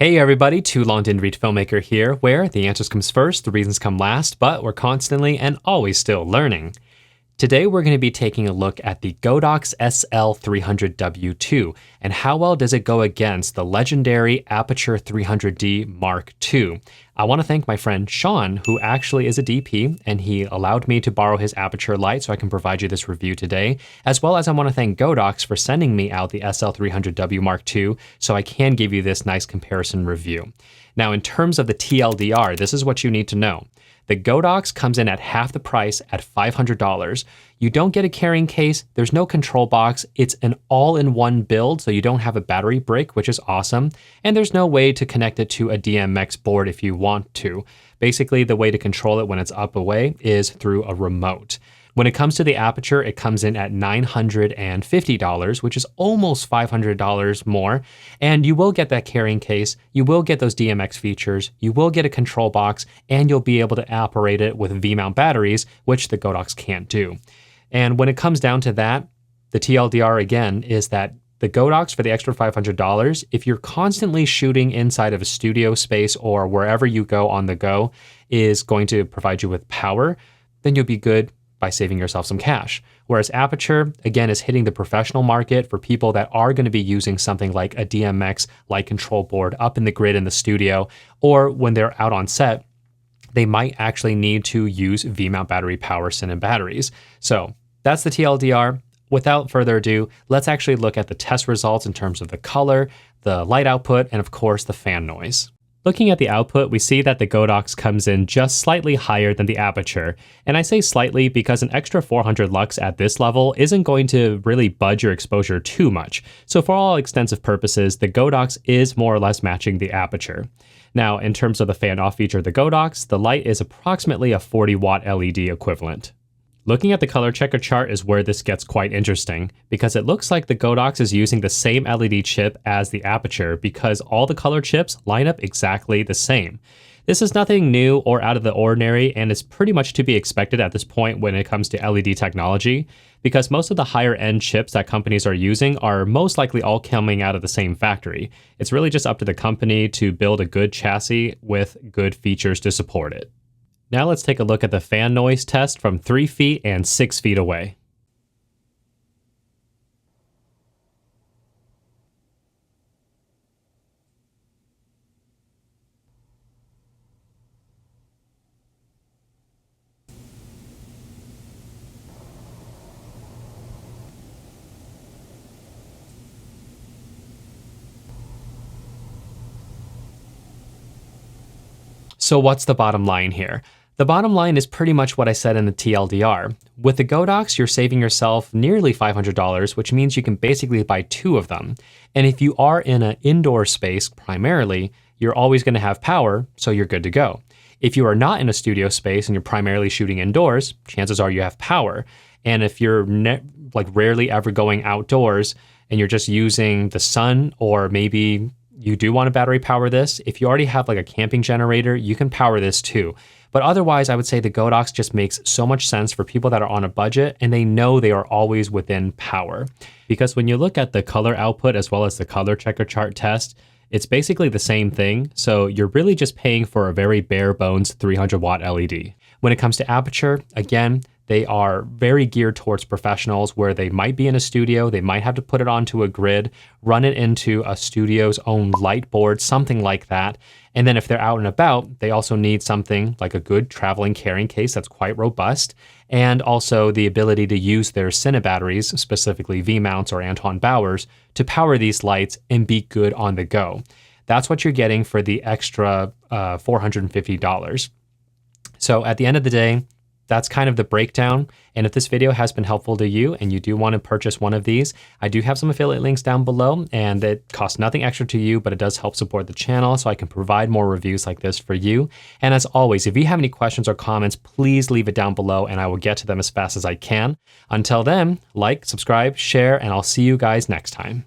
Hey everybody, Too Long Didn't Read Filmmaker here, where the answers comes first, the reasons come last, but we're constantly and always still learning. Today we're going to be taking a look at the Godox SL300w II, and how well does it go against the legendary Aputure 300d Mark II. I want to thank my friend Sean, who actually is a DP, and he allowed me to borrow his Aputure light so I can provide you this review today, as well as I want to thank Godox for sending me out the SL300w Mark II so I can give you this nice comparison review. Now in terms of the TLDR, this is what you need to know. The Godox comes in at half the price at $500. You don't get a carrying case, there's no control box, it's an all-in-one build, so you don't have a battery brick, which is awesome, and there's no way to connect it to a DMX board if you want to. Basically, the way to control it when it's up away is through a remote. When it comes to the Aputure, it comes in at $950, which is almost $500 more, and you will get that carrying case, you will get those DMX features, you will get a control box, and you'll be able to operate it with V-mount batteries, which the Godox can't do. And when it comes down to that, the TLDR again is that the Godox for the extra $500, if you're constantly shooting inside of a studio space or wherever you go on the go, is going to provide you with power, then you'll be good by saving yourself some cash. Whereas Aputure, again, is hitting the professional market for people that are going to be using something like a DMX light control board up in the grid in the studio, or when they're out on set, they might actually need to use V-mount battery power Cinnamon batteries. So that's the TLDR. Without further ado, let's actually look at the test results in terms of the color, the light output, and of course the fan noise. Looking at the output, we see that the Godox comes in just slightly higher than the Aputure. And I say slightly because an extra 400 lux at this level isn't going to really budge your exposure too much. So for all extensive purposes, the Godox is more or less matching the Aputure. Now, in terms of the fan off feature of the Godox, the light is approximately a 40-watt LED equivalent. Looking at the color checker chart is where this gets quite interesting, because it looks like the Godox is using the same LED chip as the Aputure because all the color chips line up exactly the same. This is nothing new or out of the ordinary, and is pretty much to be expected at this point when it comes to LED technology, because most of the higher end chips that companies are using are most likely all coming out of the same factory. It's really just up to the company to build a good chassis with good features to support it. Now let's take a look at the fan noise test from 3 feet and 6 feet away. So what's the bottom line here? The bottom line is pretty much what I said in the TLDR. With the Godox, you're saving yourself nearly $500, which means you can basically buy 2 of them. And if you are in an indoor space primarily, you're always going to have power, so you're good to go. If you are not in a studio space and you're primarily shooting indoors, chances are you have power. And if you're rarely ever going outdoors and you're just using the sun, or maybe you do want to battery power this, if you already have like a camping generator, you can power this too. But otherwise, I would say the Godox just makes so much sense for people that are on a budget and they know they are always within power. Because when you look at the color output as well as the color checker chart test, it's basically the same thing. So you're really just paying for a very bare bones 300-watt LED. When it comes to Aputure, again, they are very geared towards professionals where they might be in a studio, they might have to put it onto a grid, run it into a studio's own light board, something like that. And then if they're out and about, they also need something like a good traveling carrying case that's quite robust, and also the ability to use their Cinnamon batteries, specifically V-mounts or Anton Bauers, to power these lights and be good on the go. That's what you're getting for the extra $450. So at the end of the day, that's kind of the breakdown. And if this video has been helpful to you and you do want to purchase one of these, I do have some affiliate links down below, and it costs nothing extra to you, but it does help support the channel so I can provide more reviews like this for you. And as always, if you have any questions or comments, please leave it down below and I will get to them as fast as I can. Until then, like, subscribe, share, and I'll see you guys next time.